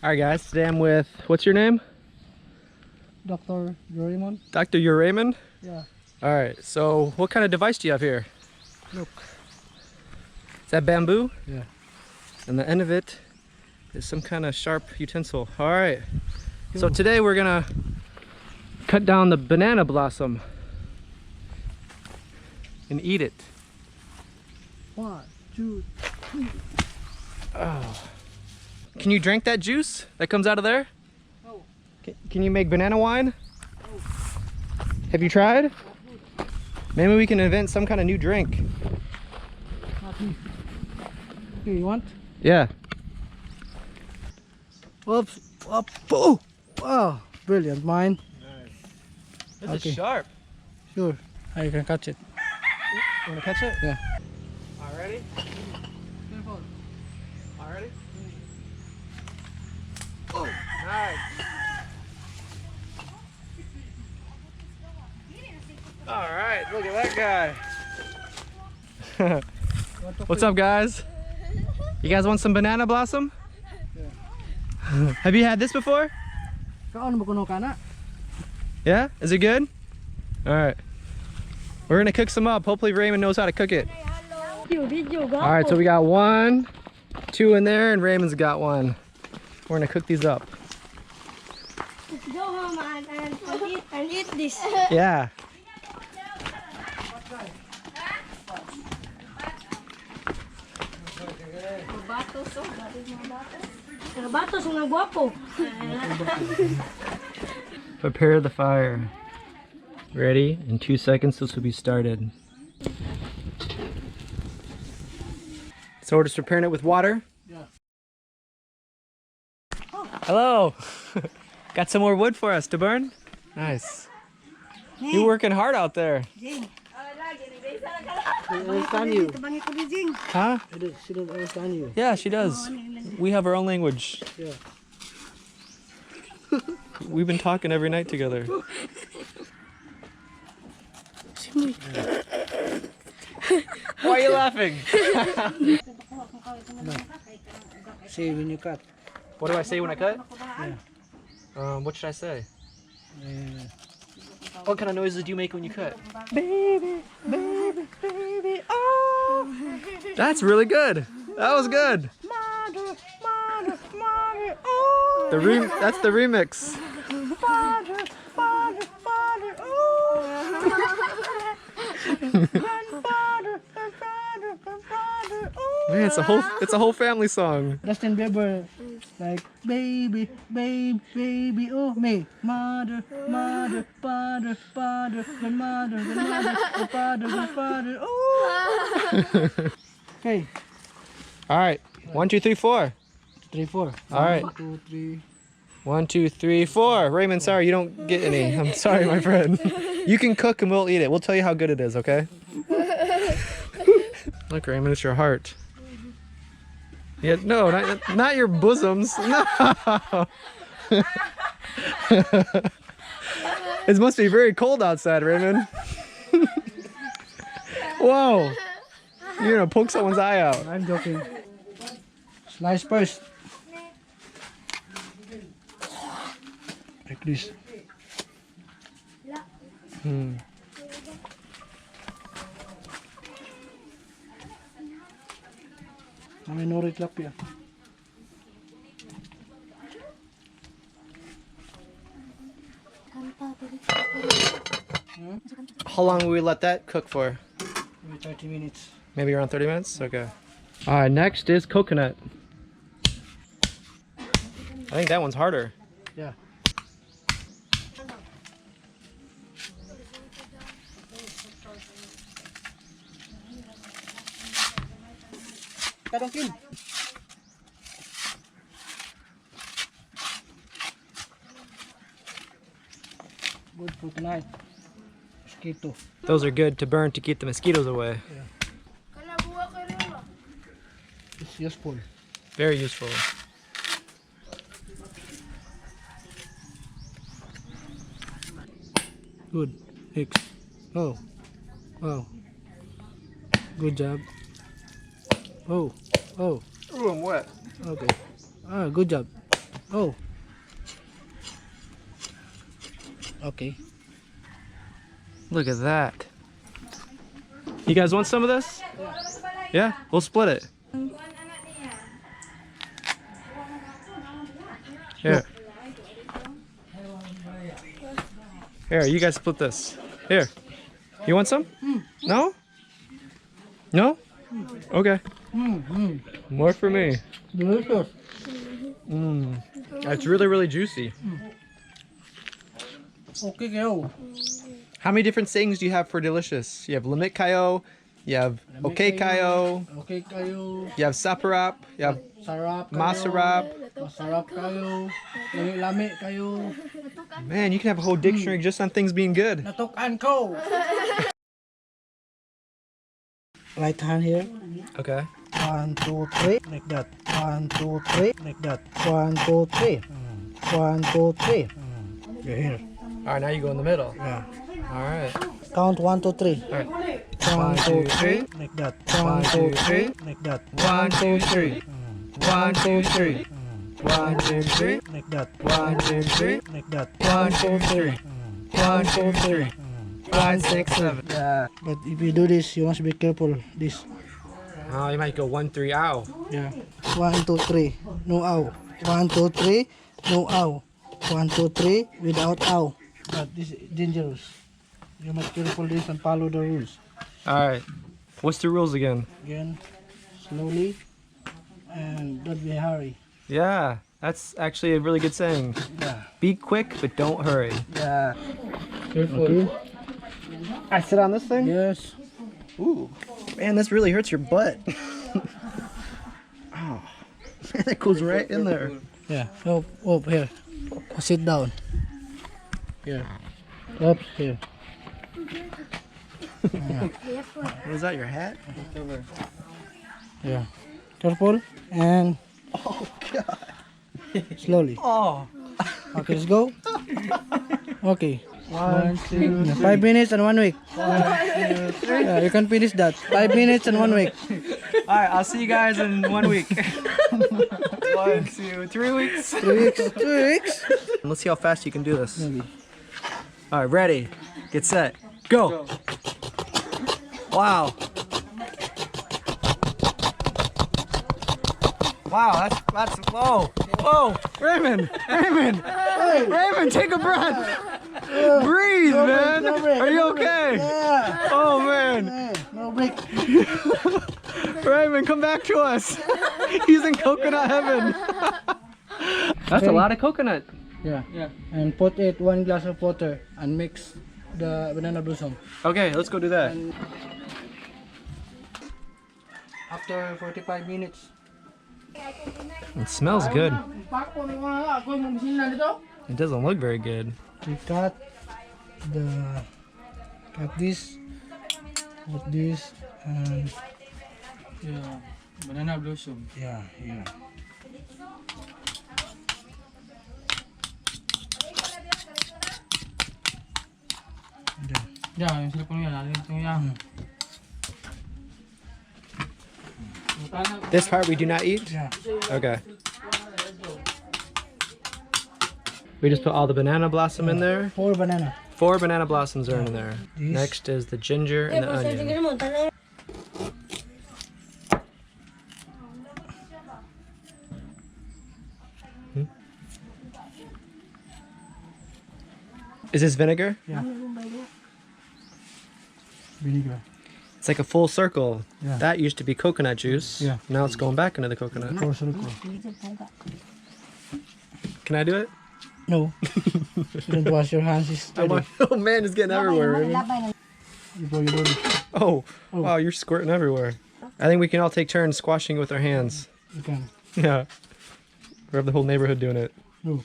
All right, guys. Today I'm with, what's your name? Dr. Raymond. Dr. Raymond? Yeah. All right. So what kind of device do you have here? Look. Is that bamboo? Yeah. And the end of it is some kind of sharp utensil. All right. So today we're gonna cut down the banana blossom and eat it. 1, 2, 3. Oh. Can you drink that juice that comes out of there? No. Can you make banana wine? No. Have you tried? Maybe we can invent some kind of new drink. Not me. Okay, you want? Yeah. Oops. Up. Oh. Wow. Brilliant. Mine. Nice. This Okay. is sharp. Sure. I can catch it. You wanna catch it? Yeah. All ready? Careful. All ready? Oh, nice. All right, look at that guy. What's up, guys? You guys want some banana blossom? Yeah. Have you had this before? Kaon mo kuno kana? Yeah? Is it good? All right. We're gonna cook some up. Hopefully Raymond knows how to cook it. All right, so we got 1, 2 in there, and Raymond's got 1. We're gonna cook these up. Let's go home and eat this. Yeah. Batos mga guwapo. Prepare the fire. Ready? In 2 seconds, this will be started. So we're just preparing it with water? Yeah. Hello! Got some more wood for us to burn? Nice. You're working hard out there. I understand you. Huh? She doesn't understand you. Yeah, she does. We have our own language. Yeah. We've been talking every night together. Why are you laughing? Say when you cut. What do I say when I cut? Yeah. What should I say? Uh, What kind of noises do you make when you cut? baby, baby, baby, oh. That's really good. That was good. Mother, mother, mother, oh. That's the remix. Father, father, father, oh. Grandfather, grandfather, grandfather, oh. Man, it's a whole family song. Dustin Bieber, like baby, baby, baby, oh me, mother, mother, father, father, grandmother, grandmother, grandfather, grandfather, oh. Okay, All right. 1, 2, 3, 4. 3, 4. All right. 1, 2, 3. 1, 2, 3, 4. Raymond, sorry, you don't get any. I'm sorry, my friend. You can cook and we'll eat it. We'll tell you how good it is, okay? Look, Raymond, it's your heart. Yeah, no, not your bosoms. No. It must be very cold outside, Raymond. Whoa. You're gonna poke someone's eye out. I'm joking. Slice first. Like this. May nori tilapia. How long will we let that cook for? Maybe 30 minutes. Maybe around 30 minutes? Okay. All right, next is coconut. I think that one's harder. Yeah. Kadangkin. Good for tonight. Mosquito. Those are good to burn to keep the mosquitoes away. It's useful. Very useful. Good. Mix. Oh. Wow. Good job. Oh. Oh. Ooh, I'm wet. Okay. Ah, good job. Oh. Okay. Look at that. You guys want some of this? Yeah, we'll split it. Here. Here, you guys split this. Here. You want some? No? No? Okay. More for me. Delicious. It's really, really juicy. Okay kayo. How many different sayings do you have for delicious? You have limit kayo, you have okay kayo, Okay kayo. you have saparap, you have Sarap kayo. masarap. Masarap kayo. Lami kayo. Man, you can have a whole dictionary just on things being good. Natukan ko. Right hand here. Okay. 1, 2, 3. Like that. 1, 2, 3. Like that. 1, 2, 3. 1, 2, 3. You're here. All right, now you go in the middle. Yeah. All right. Count 1, 2, 3. All right. 1, 2, 3. Like that. 1, 2, 3. Like that. 1, 2, 3. 1, 2, 3. 1, 2, 3. Like that. 1, 2, 3. Like that. 1, 2, 3. 1, 2, 3. 5, 6, 7. Yeah. But if you do this, you must be careful. This. Oh, you might go 1, 3, ow. Yeah. 1, 2, 3. No ow. 1, 2, 3. No ow. 1, 2, 3. Without ow. But this is dangerous. You must careful this and follow the rules. All right. What's the rules again? Again, slowly, and don't be hurry. Yeah, that's actually a really good saying. Yeah. Be quick, but don't hurry. Yeah. Careful. Okay. I sit on this thing? Yes. Ooh, man, this really hurts your butt. Oh, man, that goes right in there. Yeah. Up here. Sit down. Here. Up here. What is that, your hat? Yeah. Careful and Oh, God. slowly. Oh. Okay, let's go. Okay. 1, 2, 3. 5 minutes and 1 week. Yeah, you can finish that. 5 minutes and 1 week. All right, I'll see you guys in 1 week. 1, 2, 3 weeks. 3 weeks. 2 weeks. Let's see how fast you can do this. Maybe. All right, ready, get set, go. Wow. Wow, that's whoa, Raymond, Raymond, take a breath. Breathe, man. No break, Are you no break. okay? Yeah. Oh man, Hey, no break. Raymond, come back to us. He's in coconut heaven. That's a lot of coconut. Yeah. And put it 1 glass of water and mix the banana blossom. Okay, let's go do that. And after 45 minutes. It smells good. It doesn't look very good. We cut this, put this, and Yeah, banana blossom. yeah. And then, Ya, yung cellphone yan, natin ito yan. This part we do not eat? yeah. Okay. We just put all the banana blossom in there. 4 banana. 4 banana blossoms are in there. These. Next is the ginger and the onion. Is this vinegar? Yeah. Vinegar. It's like a full circle. Yeah. That used to be coconut juice. Yeah. Now it's going back into the coconut. 4 circle. Can I do it? No. You don't wash your hands. It's dirty. Oh man, it's getting everywhere. Raymond. Before you do it. Oh, wow, you're squirting everywhere. I think we can all take turns squashing it with our hands. You can. Yeah. We have the whole neighborhood doing it. No.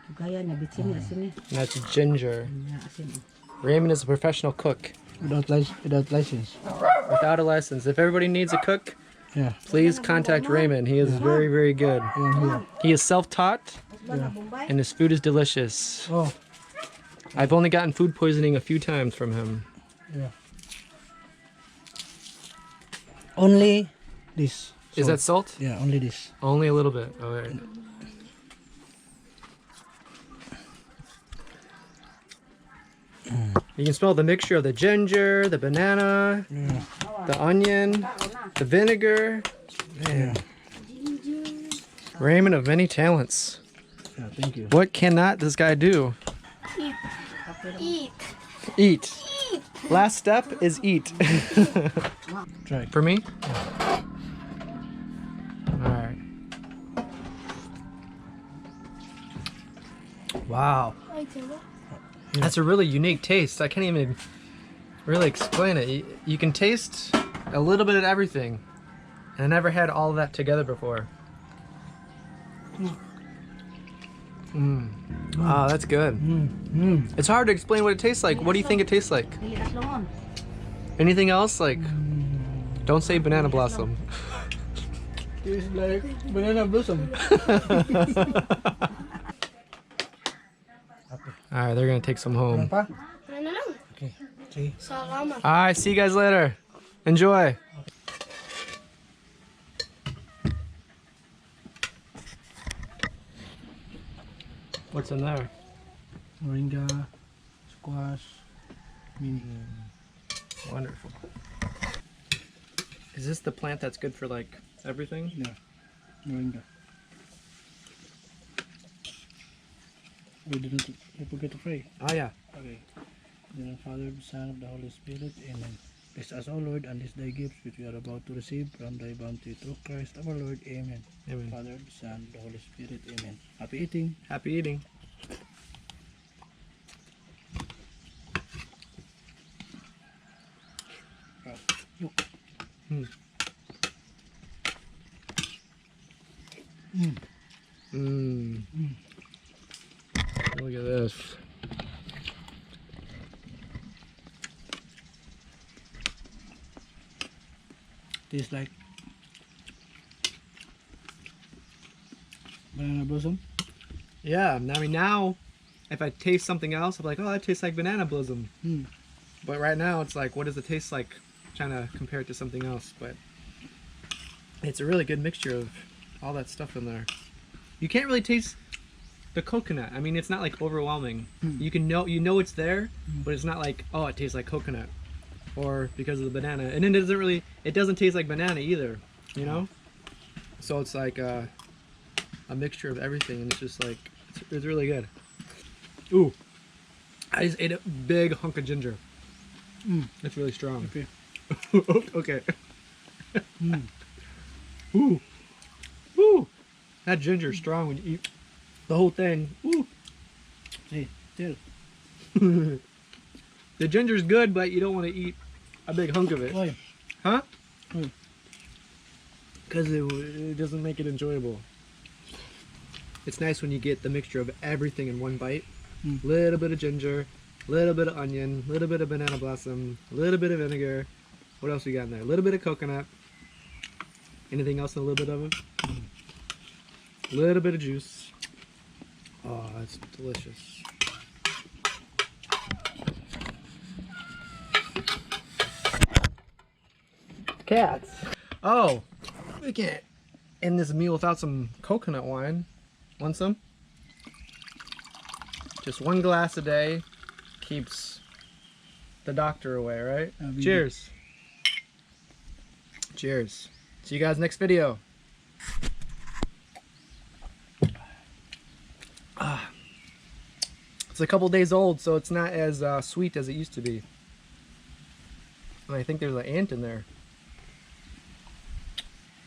And that's ginger. Raymond is a professional cook. Without license. Without a license. If everybody needs a cook, Yeah. please contact Raymond. He is very, very good. Yeah. He is self-taught, Yeah. and his food is delicious. Oh. I've only gotten food poisoning a few times from him. Yeah. Only this. Is that salt? Yeah, only this. Only a little bit. All right. You can smell the mixture of the ginger, the banana, Yeah. the onion, the vinegar. Yeah. Raymond of many talents. Yeah, thank you. What cannot this guy do? Eat. Eat. Last step is eat. Try. For me? Alright. Wow. That's a really unique taste. I can't even really explain it. You can taste a little bit of everything. And I never had all of that together before. Wow, that's good. It's hard to explain what it tastes like. What do you think it tastes like? Anything else? Like, don't say banana blossom. It's like banana blossom. Alright, they're gonna take some home. Pa? Ano lang? Okay. Sige. Salamat. Alright, see you guys later. Enjoy. What's in there? Moringa, squash, mint. Wonderful. Is this the plant that's good for like everything? Yeah. Moringa. We didn't forget to pray. Oh yeah. Okay. In the name of the Father, the Son, of the Holy Spirit. Amen. Bless us, O Lord, and this thy gifts which we are about to receive from thy bounty through Christ our Lord. Amen. Amen. Father, the Son, the Holy Spirit. Amen. Happy eating. Happy eating. Look. Look at this. Tastes like banana blossom. Yeah, I mean now, if I taste something else, I'm like, oh, that tastes like banana blossom. But right now, it's like, what does it taste like? Trying to compare it to something else, but it's a really good mixture of all that stuff in there. You can't really taste the coconut. I mean, it's not like overwhelming. You know it's there, but it's not like, oh, it tastes like coconut, or because of the banana. And then it doesn't taste like banana either, you know. So it's like a mixture of everything, and it's just like it's really good. Ooh, I just ate a big hunk of ginger. That's really strong. Okay. Okay. Ooh. Ooh. That ginger's strong when you eat the whole thing. Ooh. See, still. The ginger's good, but you don't want to eat a big hunk of it. Why? Huh? Why? Because it doesn't make it enjoyable. It's nice when you get the mixture of everything in one bite. Little bit of ginger, little bit of onion, little bit of banana blossom, little bit of vinegar. What else we got in there? A little bit of coconut. Anything else in a little bit of it? A little bit of juice. Oh, that's delicious. Cats. Oh, we can't end this meal without some coconut wine. Want some? Just one glass a day keeps the doctor away, right? Cheers. Cheers. See you guys next video. It's a couple days old, so it's not as sweet as it used to be. And I think there's an ant in there.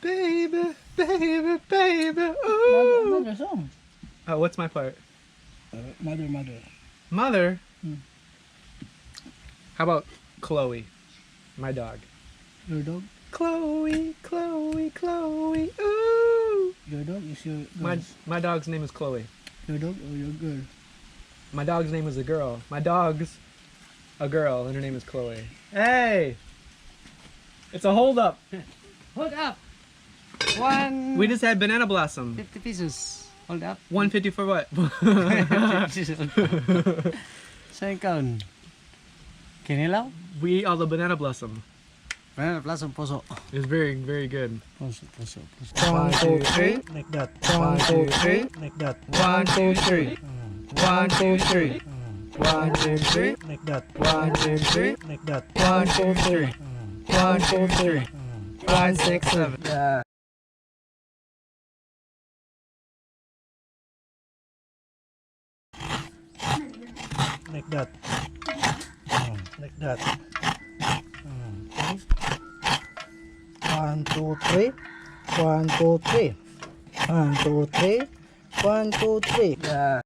Baby, baby, baby, ooh. Mother song. Oh, what's my part? Mother. Mother? How about Chloe, my dog? Your dog? Chloe, Chloe, Chloe, ooh. Your dog is your girl. My dog's name is Chloe. Your dog or your girl? My dog's name is a girl. My dog's a girl, and her name is Chloe. Hey! It's a hold up. Hold up. 150 We just had banana blossom. pesos. Hold up. 150 for what? 50 pesos. Saan ikaw? Kinilaw? We eat all the banana blossom. Banana plus puso. It's very, very good. Puso, puso, puso. 1, 2, 3. Like that. 1, 2, 3. Like that. 1, 2, 3. 1, 2, 3. 1, 2, 3. Like that. 1, 2, 3. Like that. 1, 2, 3. 1, 2, 3. 5, 6, 7. Yeah. Like that. Like that. 1, 2, 3. 1, 2, 3. 1, 2, 3. 1, 2, 3. Yeah.